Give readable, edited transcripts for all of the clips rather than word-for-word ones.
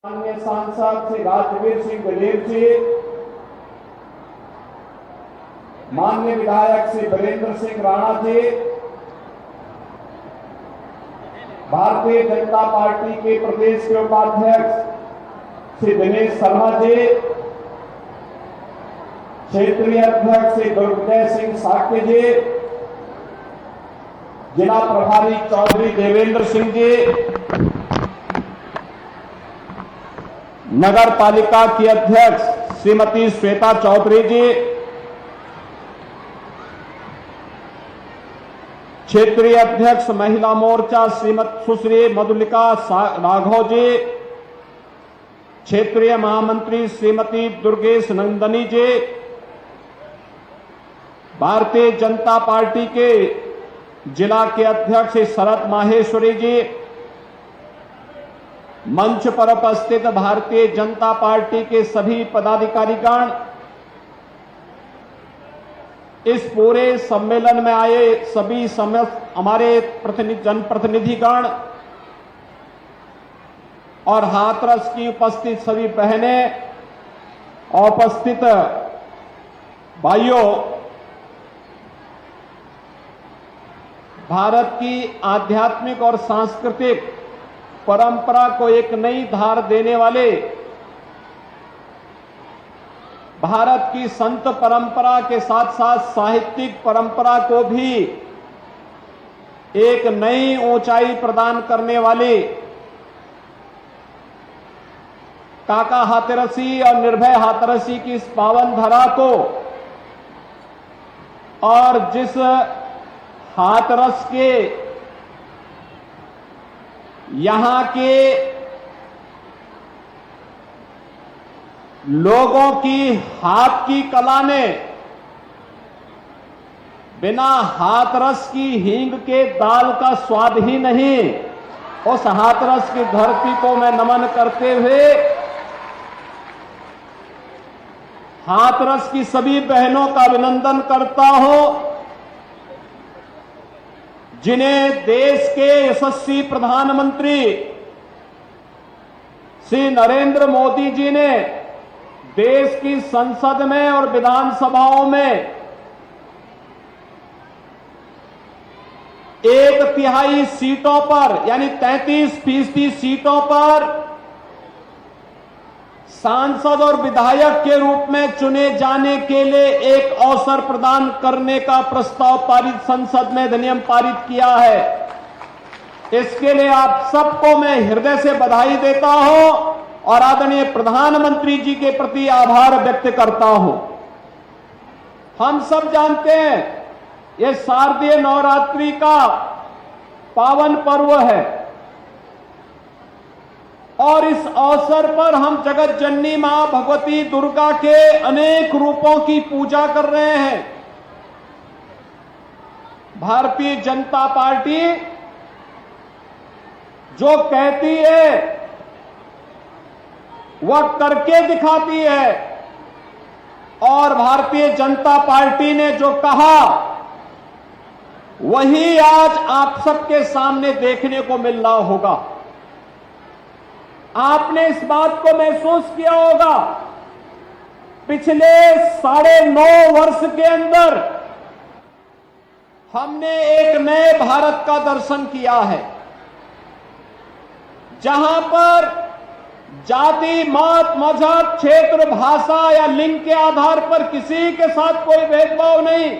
माननीय सांसद श्री राजवीर सिंह दिलेर जी, माननीय विधायक श्री वीरेंद्र सिंह राणा जी, भारतीय जनता पार्टी के प्रदेश के उपाध्यक्ष श्री दिनेश शर्मा जी, क्षेत्रीय अध्यक्ष श्री दुर्गजय सिंह साक्य जी, जिला प्रभारी चौधरी देवेंद्र सिंह जी, नगर पालिका की अध्यक्ष श्रीमती श्वेता चौधरी जी, क्षेत्रीय अध्यक्ष महिला मोर्चा श्रीमती सुश्री मधुलिका राघव जी, क्षेत्रीय महामंत्री श्रीमती दुर्गेश नंदनी जी, भारतीय जनता पार्टी के जिला के अध्यक्ष शरद माहेश्वरी जी, मंच पर उपस्थित भारतीय जनता पार्टी के सभी पदाधिकारीगण, इस पूरे सम्मेलन में आए सभी हमारे जनप्रतिनिधिगण और हाथरस की उपस्थित सभी बहनें और उपस्थित भाइयों, भारत की आध्यात्मिक और सांस्कृतिक परंपरा को एक नई धार देने वाले, भारत की संत परंपरा के साथ साथ साहित्यिक परंपरा को भी एक नई ऊंचाई प्रदान करने वाले काका हाथरसी और निर्भय हाथरसी की इस पावन धरा को और जिस हाथरस के यहां के लोगों की हाथ की कला ने बिना हाथरस की हींग के दाल का स्वाद ही नहीं, उस हाथरस की धरती को मैं नमन करते हुए हाथरस की सभी बहनों का अभिनंदन करता हूं, जिन्हें देश के यशस्वी प्रधानमंत्री श्री नरेंद्र मोदी जी ने देश की संसद में और विधानसभाओं में 1/3 सीटों पर यानी 33% सीटों पर सांसद और विधायक के रूप में चुने जाने के लिए एक अवसर प्रदान करने का प्रस्ताव पारित संसद में अधिनियम पारित किया है। इसके लिए आप सबको मैं हृदय से बधाई देता हूं और आदरणीय प्रधानमंत्री जी के प्रति आभार व्यक्त करता हूं। हम सब जानते हैं यह शारदीय नवरात्रि का पावन पर्व है और इस अवसर पर हम जगत जननी मां भगवती दुर्गा के अनेक रूपों की पूजा कर रहे हैं। भारतीय जनता पार्टी जो कहती है वह करके दिखाती है और भारतीय जनता पार्टी ने जो कहा वही आज आप सबके सामने देखने को मिल रहा होगा। आपने इस बात को महसूस किया होगा, पिछले 9.5 वर्ष के अंदर हमने एक नए भारत का दर्शन किया है, जहां पर जाति, मत, मजहब, क्षेत्र, भाषा या लिंग के आधार पर किसी के साथ कोई भेदभाव नहीं,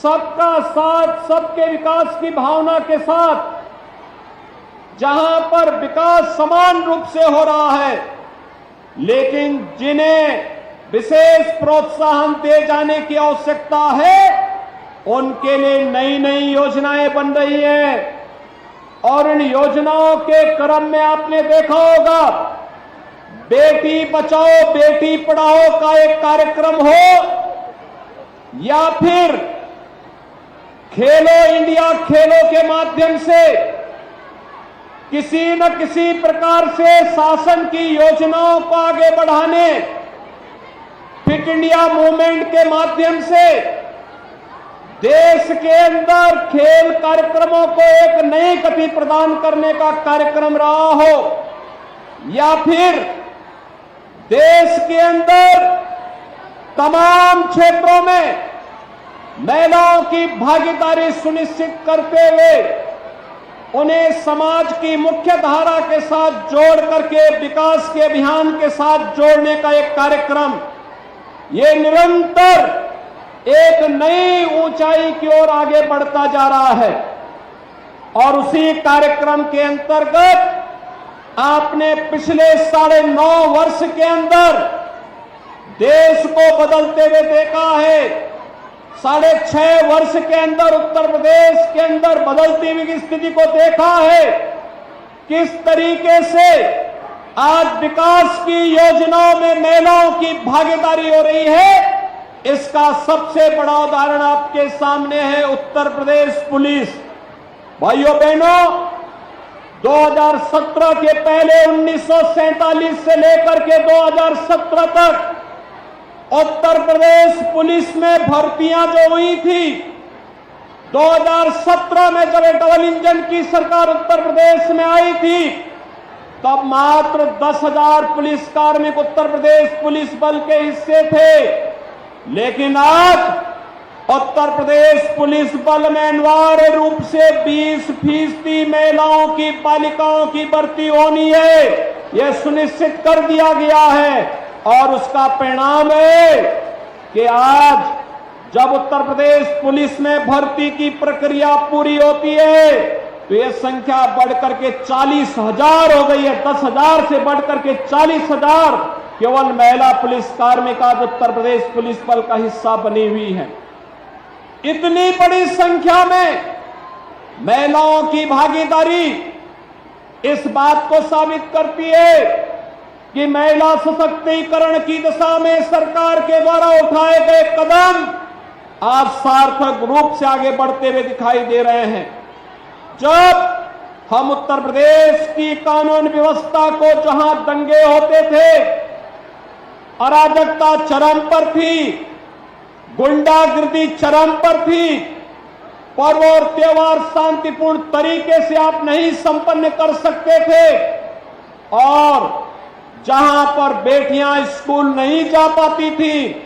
सबका साथ, सबके विकास की भावना के साथ जहां पर विकास समान रूप से हो रहा है, लेकिन जिन्हें विशेष प्रोत्साहन दिए जाने की आवश्यकता है उनके लिए नई नई योजनाएं बन रही हैं और इन योजनाओं के क्रम में आपने देखा होगा बेटी बचाओ बेटी पढ़ाओ का एक कार्यक्रम हो या फिर खेलो इंडिया खेलों के माध्यम से किसी न किसी प्रकार से शासन की योजनाओं को आगे बढ़ाने, फिट इंडिया मूवमेंट के माध्यम से देश के अंदर खेल कार्यक्रमों को एक नई गति प्रदान करने का कार्यक्रम रहा हो, या फिर देश के अंदर तमाम क्षेत्रों में महिलाओं की भागीदारी सुनिश्चित करते हुए उन्हें समाज की मुख्य धारा के साथ जोड़ करके विकास के अभियान के साथ जोड़ने का एक कार्यक्रम, ये निरंतर एक नई ऊंचाई की ओर आगे बढ़ता जा रहा है। और उसी कार्यक्रम के अंतर्गत आपने पिछले 9.5 वर्ष के अंदर देश को बदलते हुए देखा है। 6.5 वर्ष के अंदर उत्तर प्रदेश के अंदर बदलती हुई स्थिति को देखा है। किस तरीके से आज विकास की योजनाओं में महिलाओं की भागीदारी हो रही है, इसका सबसे बड़ा उदाहरण आपके सामने है उत्तर प्रदेश पुलिस। भाइयों बहनों, 2017 के पहले 1947 से लेकर के 2017 तक उत्तर प्रदेश पुलिस में भर्तियां जो हुई थी, 2017 में जब डबल इंजन की सरकार उत्तर प्रदेश में आई थी, तब मात्र 10,000 पुलिस कार्मिक उत्तर प्रदेश पुलिस बल के हिस्से थे। लेकिन आज उत्तर प्रदेश पुलिस बल में अनिवार्य रूप से 20% महिलाओं की, बालिकाओं की भर्ती होनी है, यह सुनिश्चित कर दिया गया है। और उसका परिणाम है कि आज जब उत्तर प्रदेश पुलिस में भर्ती की प्रक्रिया पूरी होती है तो यह संख्या बढ़कर के 40,000 हो गई है। 10,000 से बढ़कर के 40,000 केवल महिला पुलिस कार्मिक आज उत्तर प्रदेश पुलिस बल का हिस्सा बनी हुई है। इतनी बड़ी संख्या में महिलाओं की भागीदारी इस बात को साबित करती है कि महिला सशक्तिकरण की दिशा में सरकार के द्वारा उठाए गए कदम आज सार्थक रूप से आगे बढ़ते हुए दिखाई दे रहे हैं। जब हम उत्तर प्रदेश की कानून व्यवस्था को, जहां दंगे होते थे, अराजकता चरम पर थी, गुंडागिर्दी चरम पर थी, पर्व और त्योहार शांतिपूर्ण तरीके से आप नहीं संपन्न कर सकते थे, और जहां पर बेटियां स्कूल नहीं जा पाती थी,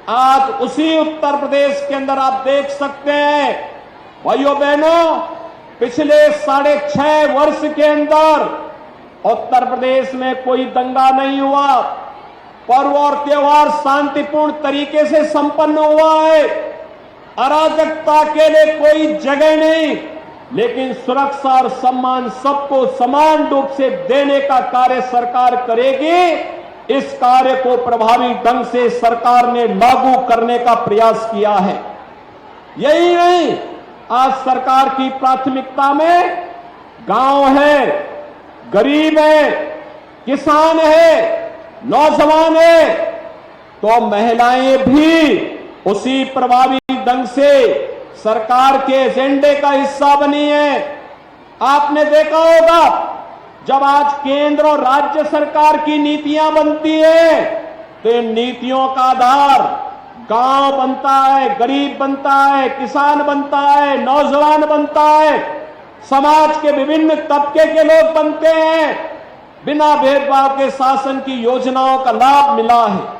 आज उसी उत्तर प्रदेश के अंदर आप देख सकते हैं भाइयों बहनों, पिछले 6.5 वर्ष के अंदर उत्तर प्रदेश में कोई दंगा नहीं हुआ, पर्व और त्योहार शांतिपूर्ण तरीके से संपन्न हुआ है, अराजकता के लिए कोई जगह नहीं, लेकिन सुरक्षा और सम्मान सबको समान रूप से देने का कार्य सरकार करेगी। इस कार्य को प्रभावी ढंग से सरकार ने लागू करने का प्रयास किया है। यही नहीं, आज सरकार की प्राथमिकता में गांव है, गरीब है, किसान है, नौजवान है, तो महिलाएं भी उसी प्रभावी ढंग से सरकार के एजेंडे का हिस्सा बनी है। आपने देखा होगा जब आज केंद्र और राज्य सरकार की नीतियां बनती है तो इन नीतियों का आधार गांव बनता है, गरीब बनता है, किसान बनता है, नौजवान बनता है, समाज के विभिन्न तबके के लोग बनते हैं। बिना भेदभाव के शासन की योजनाओं का लाभ मिला है।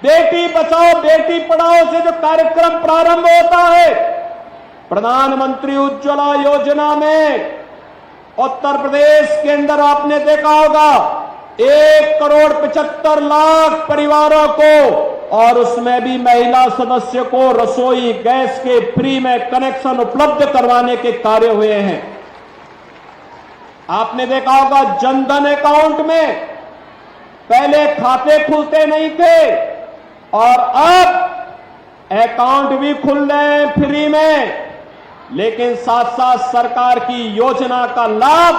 बेटी बचाओ बेटी पढ़ाओ से जो कार्यक्रम प्रारंभ होता है, प्रधानमंत्री उज्ज्वला योजना में उत्तर प्रदेश के अंदर आपने देखा होगा 1,75,00,000 परिवारों को, और उसमें भी महिला सदस्य को रसोई गैस के फ्री में कनेक्शन उपलब्ध करवाने के कार्य हुए हैं। आपने देखा होगा जनधन अकाउंट में पहले खाते खुलते नहीं थे, और अब अकाउंट भी खुल रहे हैं फ्री में, लेकिन साथ साथ सरकार की योजना का लाभ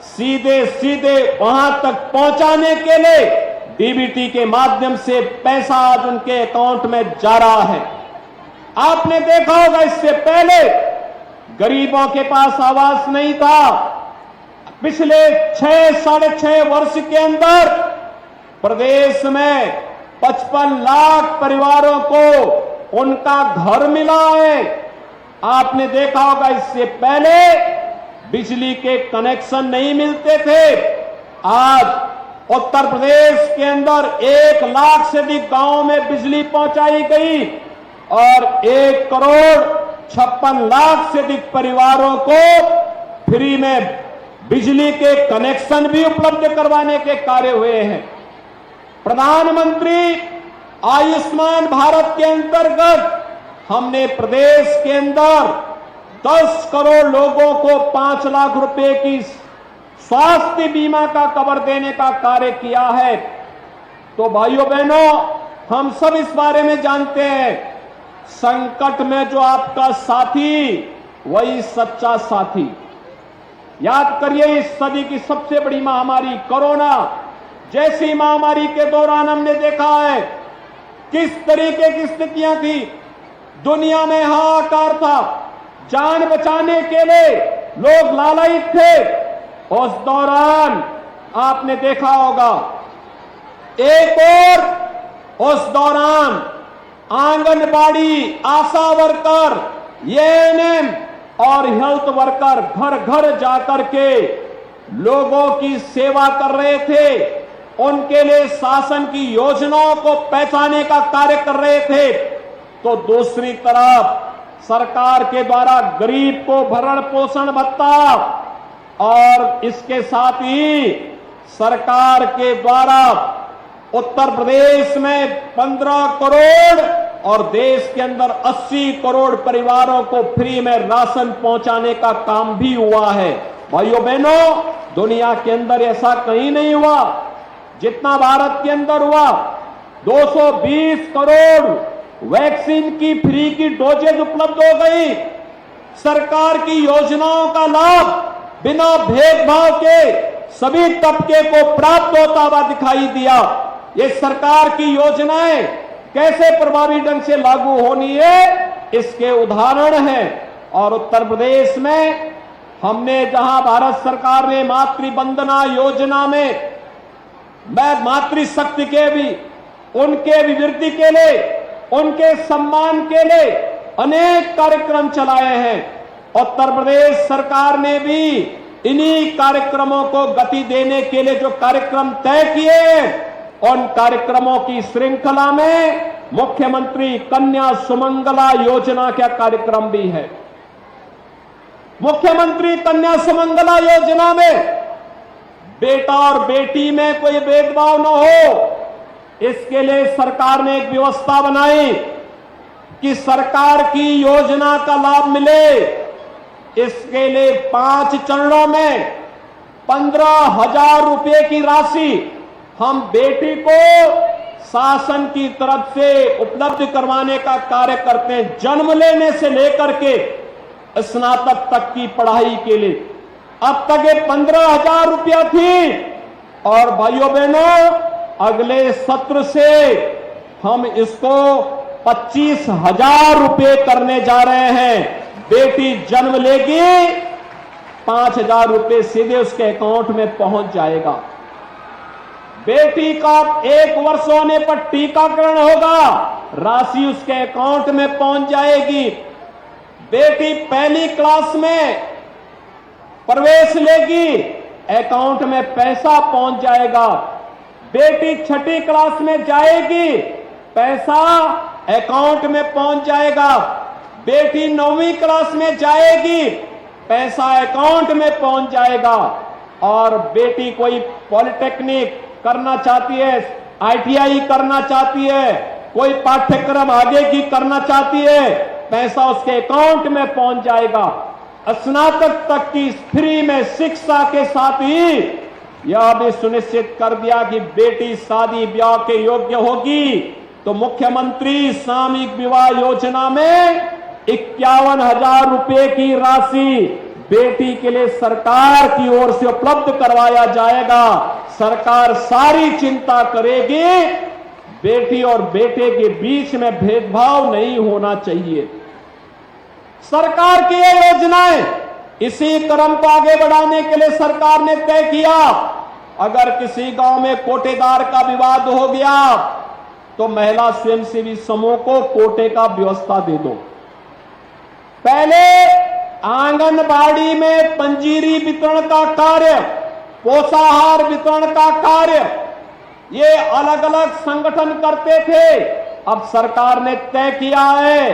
सीधे सीधे वहां तक पहुंचाने के लिए डीबीटी के माध्यम से पैसा आज उनके अकाउंट में जा रहा है। आपने देखा होगा इससे पहले गरीबों के पास आवास नहीं था। पिछले 6-6.5 वर्ष के अंदर प्रदेश में 55 लाख परिवारों को उनका घर मिला है। आपने देखा होगा इससे पहले बिजली के कनेक्शन नहीं मिलते थे, आज उत्तर प्रदेश के अंदर 1 लाख से अधिक गांवों में बिजली पहुंचाई गई और 1,56,00,000 से अधिक परिवारों को फ्री में बिजली के कनेक्शन भी उपलब्ध करवाने के कार्य हुए हैं। प्रधानमंत्री आयुष्मान भारत के अंतर्गत हमने प्रदेश के अंदर 10 करोड़ लोगों को 5 लाख रुपए की स्वास्थ्य बीमा का कवर देने का कार्य किया है। तो भाइयों बहनों, हम सब इस बारे में जानते हैं, संकट में जो आपका साथी वही सच्चा साथी। याद करिए, इस सदी की सबसे बड़ी महामारी कोरोना जैसी महामारी के दौरान हमने देखा है किस तरीके की स्थितियां थी। दुनिया में हाहाकार था, जान बचाने के लिए लोग लालायित थे। उस दौरान आपने देखा होगा, एक और उस दौरान आंगनबाड़ी, आशा वर्कर, एएनएम और हेल्थ वर्कर घर घर जाकर के लोगों की सेवा कर रहे थे, उनके लिए शासन की योजनाओं को पहचाने का कार्य कर रहे थे। तो दूसरी तरफ सरकार के द्वारा गरीब को भरण पोषण भत्ता और इसके साथ ही सरकार के द्वारा उत्तर प्रदेश में 15 करोड़ और देश के अंदर 80 करोड़ परिवारों को फ्री में राशन पहुंचाने का काम भी हुआ है। भाइयों बहनों, दुनिया के अंदर ऐसा कहीं नहीं हुआ जितना भारत के अंदर हुआ। 220 करोड़ वैक्सीन की फ्री की डोजेज उपलब्ध हो गई। सरकार की योजनाओं का लाभ बिना भेदभाव के सभी तबके को प्राप्त होता हुआ दिखाई दिया। ये सरकार की योजनाएं कैसे प्रभावी ढंग से लागू होनी है, इसके उदाहरण हैं। और उत्तर प्रदेश में हमने जहां भारत सरकार ने मातृ वंदना योजना में मातृशक्ति के भी, उनके अभिवृद्धि के लिए, उनके सम्मान के लिए अनेक कार्यक्रम चलाए हैं। उत्तर प्रदेश सरकार ने भी इन्हीं कार्यक्रमों को गति देने के लिए जो कार्यक्रम तय किए, उन कार्यक्रमों की श्रृंखला में मुख्यमंत्री कन्या सुमंगला योजना का कार्यक्रम भी है। मुख्यमंत्री कन्या सुमंगला योजना में बेटा और बेटी में कोई भेदभाव न हो, इसके लिए सरकार ने एक व्यवस्था बनाई कि सरकार की योजना का लाभ मिले। इसके लिए 5 चरणों में 15,000 रुपए की राशि हम बेटी को शासन की तरफ से उपलब्ध करवाने का कार्य करते हैं, जन्म लेने से लेकर के स्नातक तक की पढ़ाई के लिए। अब तक ये 15,000 रुपया थी और भाइयों बहनों, अगले सत्र से हम इसको 25,000 रुपए करने जा रहे हैं। बेटी जन्म लेगी, 5,000 रुपए सीधे उसके अकाउंट में पहुंच जाएगा। बेटी का 1 वर्ष होने पर टीकाकरण होगा, राशि उसके अकाउंट में पहुंच जाएगी। बेटी पहली क्लास में प्रवेश लेगी, अकाउंट में पैसा पहुंच जाएगा। बेटी 6ठी क्लास में जाएगी, पैसा अकाउंट में पहुंच जाएगा। बेटी 9वीं क्लास में जाएगी, पैसा अकाउंट में पहुंच जाएगा। और बेटी कोई पॉलिटेक्निक करना चाहती है, आईटीआई करना चाहती है, कोई पाठ्यक्रम आगे की करना चाहती है, पैसा उसके अकाउंट में पहुंच जाएगा। स्नातक तक की फ्री में शिक्षा के साथ ही यह भी सुनिश्चित कर दिया कि बेटी शादी ब्याह के योग्य होगी तो मुख्यमंत्री सामूहिक विवाह योजना में 51,000 रुपए की राशि बेटी के लिए सरकार की ओर से उपलब्ध करवाया जाएगा। सरकार सारी चिंता करेगी, बेटी और बेटे के बीच में भेदभाव नहीं होना चाहिए। सरकार की ये योजनाएं, इसी क्रम को आगे बढ़ाने के लिए सरकार ने तय किया, अगर किसी गांव में कोटेदार का विवाद हो गया तो महिला स्वयंसेवी समूह को कोटे का व्यवस्था दे दो। पहले आंगनबाड़ी में पंजीरी वितरण का कार्य पोषाहार वितरण का कार्य ये अलग अलग संगठन करते थे। अब सरकार ने तय किया है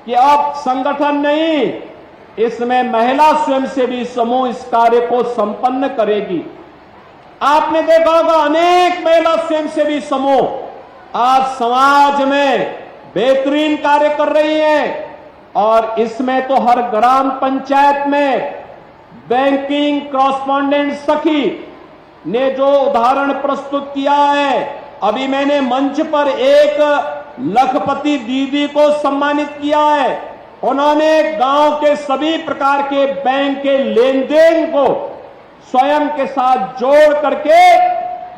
कि अब संगठन नहीं, इसमें महिला स्वयंसेवी समूह इस कार्य को संपन्न करेगी। आपने देखा होगा अनेक महिला स्वयंसेवी समूह आज समाज में बेहतरीन कार्य कर रही हैं, और इसमें तो हर ग्राम पंचायत में बैंकिंग कॉरेस्पॉन्डेंट सखी ने जो उदाहरण प्रस्तुत किया है, अभी मैंने मंच पर एक लखपति दीदी को सम्मानित किया है। उन्होंने गांव के सभी प्रकार के बैंक के लेन देन को स्वयं के साथ जोड़ करके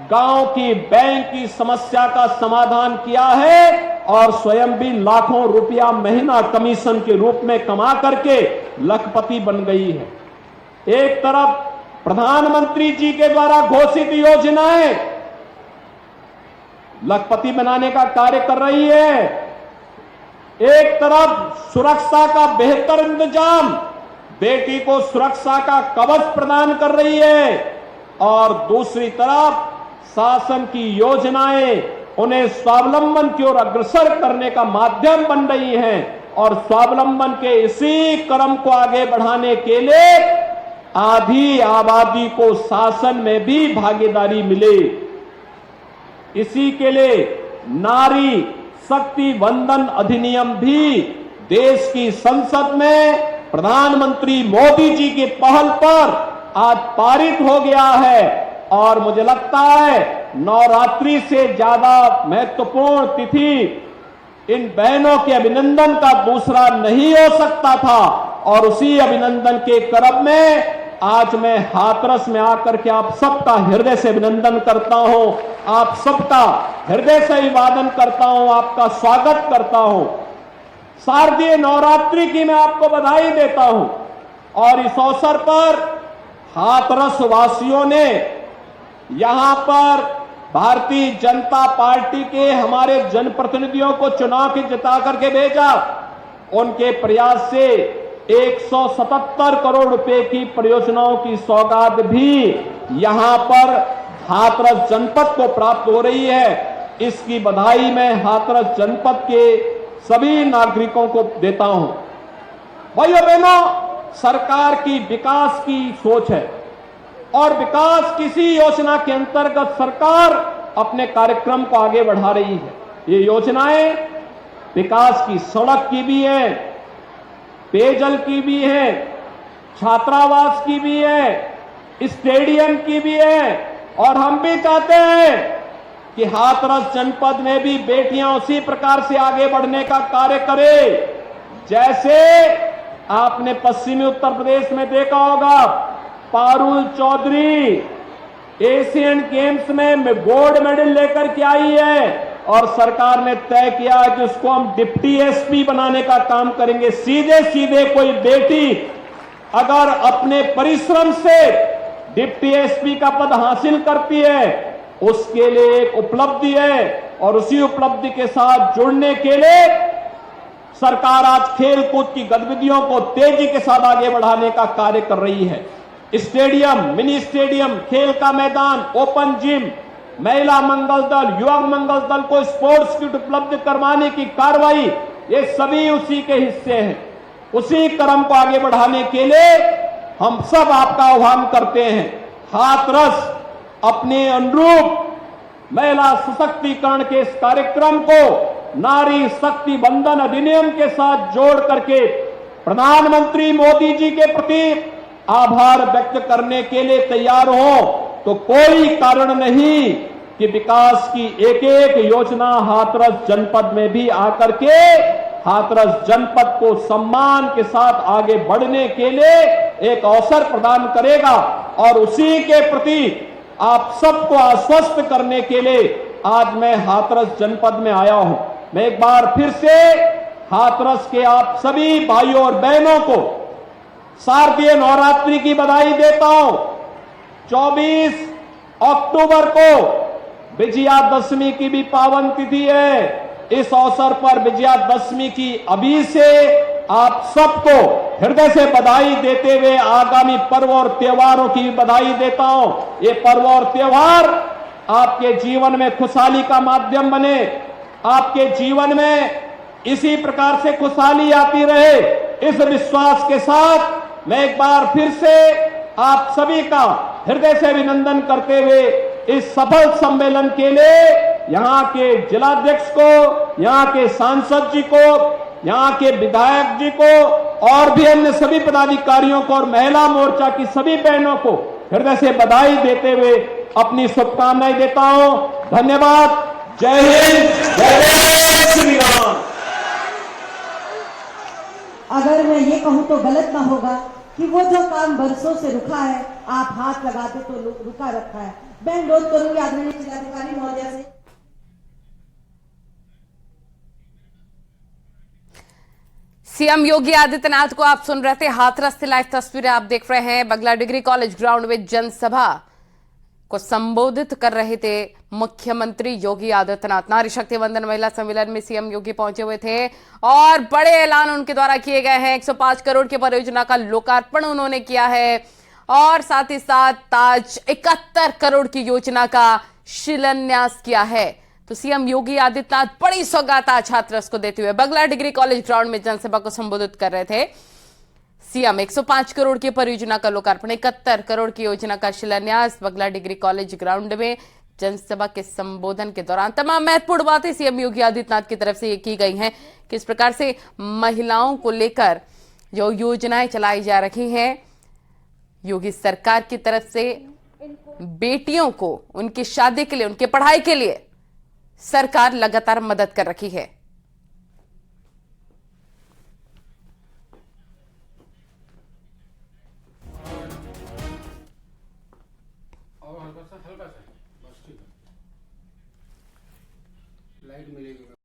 गांव की बैंक की समस्या का समाधान किया है, और स्वयं भी लाखों रुपया महीना कमीशन के रूप में कमा करके लखपति बन गई है। एक तरफ प्रधानमंत्री जी के द्वारा घोषित योजनाएं लखपति बनाने का कार्य कर रही है, एक तरफ सुरक्षा का बेहतर इंतजाम, बेटी को सुरक्षा का कवच प्रदान कर रही है, और दूसरी तरफ शासन की योजनाएं उन्हें स्वावलंबन की ओर अग्रसर करने का माध्यम बन रही हैं, और स्वावलंबन के इसी क्रम को आगे बढ़ाने के लिए आधी आबादी को शासन में भी भागीदारी मिले। इसी के लिए नारी शक्ति वंदन अधिनियम भी देश की संसद में प्रधानमंत्री मोदी जी की पहल पर आज पारित हो गया है, और मुझे लगता है नवरात्रि से ज्यादा महत्वपूर्ण तिथि इन बहनों के अभिनंदन का दूसरा नहीं हो सकता था। और उसी अभिनंदन के क्रम में आज मैं हाथरस में आकर के आप सबका हृदय से अभिनंदन करता हूं, आप सबका हृदय से अभिवादन करता हूं, आपका स्वागत करता हूं। शारदीय नवरात्रि की मैं आपको बधाई देता हूं, और इस अवसर पर हाथरस वासियों ने यहां पर भारतीय जनता पार्टी के हमारे जनप्रतिनिधियों को चुनाव के जिता करके भेजा। उनके प्रयास से 177 करोड़ रुपए की परियोजनाओं की सौगात भी यहां पर हाथरस जनपद को प्राप्त हो रही है। इसकी बधाई मैं हाथरस जनपद के सभी नागरिकों को देता हूं। भाइयों बहनों, सरकार की विकास की सोच है, और विकास किसी योजना के अंतर्गत सरकार अपने कार्यक्रम को आगे बढ़ा रही है। ये योजनाएं विकास की सड़क की भी है, पेयजल की भी है, छात्रावास की भी है, स्टेडियम की भी है, और हम भी चाहते हैं कि हाथरस जनपद में भी बेटियां उसी प्रकार से आगे बढ़ने का कार्य करें। जैसे आपने पश्चिमी उत्तर प्रदेश में देखा होगा, पारुल चौधरी एशियन गेम्स में गोल्ड मेडल लेकर के आई है, और सरकार ने तय किया कि उसको हम डिप्टी एसपी बनाने का काम करेंगे। सीधे सीधे कोई बेटी अगर अपने परिश्रम से डिप्टी एसपी का पद हासिल करती है, उसके लिए एक उपलब्धि है, और उसी उपलब्धि के साथ जुड़ने के लिए सरकार आज खेलकूद की गतिविधियों को तेजी के साथ आगे बढ़ाने का कार्य कर रही है। स्टेडियम, मिनी स्टेडियम, खेल का मैदान, ओपन जिम, महिला मंगल दल, युवक मंगल दल को स्पोर्ट्स किट उपलब्ध करवाने की कार्रवाई, ये सभी उसी के हिस्से हैं। उसी क्रम को आगे बढ़ाने के लिए हम सब आपका आह्वान करते हैं। हाथरस अपने अनुरूप महिला सशक्तिकरण के इस कार्यक्रम को नारी शक्ति बंधन अधिनियम के साथ जोड़ करके प्रधानमंत्री मोदी जी के प्रति आभार व्यक्त करने के लिए तैयार हो, तो कोई कारण नहीं कि विकास की एक एक योजना हाथरस जनपद में भी आकर के हाथरस जनपद को सम्मान के साथ आगे बढ़ने के लिए एक अवसर प्रदान करेगा। और उसी के प्रति आप सबको आश्वस्त करने के लिए आज मैं हाथरस जनपद में आया हूं। मैं एक बार फिर से हाथरस के आप सभी भाइयों और बहनों को शारदीय नवरात्रि की बधाई देता हूं। 24 अक्टूबर को विजयादशमी की भी पावन तिथि है। इस अवसर पर विजयादशमी की अभी से आप सबको हृदय से बधाई देते हुए आगामी पर्व और त्योहारों की बधाई देता हूं। ये पर्व और त्योहार आपके जीवन में खुशहाली का माध्यम बने, आपके जीवन में इसी प्रकार से खुशहाली आती रहे, इस विश्वास के साथ मैं एक बार फिर से आप सभी का हृदय से अभिनंदन करते हुए इस सफल सम्मेलन के लिए यहां के जिलाध्यक्ष को, यहां के सांसद जी को, यहां के विधायक जी को और भी अन्य सभी पदाधिकारियों को और महिला मोर्चा की सभी बहनों को हृदय से बधाई देते हुए अपनी शुभकामनाएं देता हूं। धन्यवाद। जय हिंद, जय श्री राम। अगर मैं ये कहूं तो गलत ना होगा कि वो जो काम बरसों से रुका है, आप हाथ लगाते तो रुका रखा है। मैं अनुरोध करूंगी आदरणीय जिलाधिकारी महोदय से। सीएम योगी आदित्यनाथ को आप सुन रहे थे। हाथरस से लाइव तस्वीरें आप देख रहे हैं। बगला डिग्री कॉलेज ग्राउंड में जनसभा को संबोधित कर रहे थे मुख्यमंत्री योगी आदित्यनाथ। नारी शक्ति वंदन महिला सम्मेलन में सीएम योगी पहुंचे हुए थे और बड़े ऐलान उनके द्वारा किए गए हैं। 105 करोड़ की परियोजना का लोकार्पण उन्होंने किया है और साथ ही साथ आज 71 करोड़ की योजना का शिलान्यास किया है। तो सीएम योगी आदित्यनाथ बड़ी सौगात आज छात्रस को देते हुए बगला डिग्री कॉलेज ग्राउंड में जनसभा को संबोधित कर रहे थे। सीएम 105 करोड़ की परियोजना का लोकार्पण, 71 करोड़ की योजना का शिलान्यास बगला डिग्री कॉलेज ग्राउंड में जनसभा के संबोधन के दौरान तमाम महत्वपूर्ण बातें सीएम योगी आदित्यनाथ की तरफ से ये की गई हैं। किस प्रकार से महिलाओं को लेकर जो योजनाएं चलाई जा रही हैं योगी सरकार की तरफ से, बेटियों को उनकी शादी के लिए, उनके पढ़ाई के लिए सरकार लगातार मदद कर रही है। और हल्का सा बस ठीक है, लाइट मिलेगी।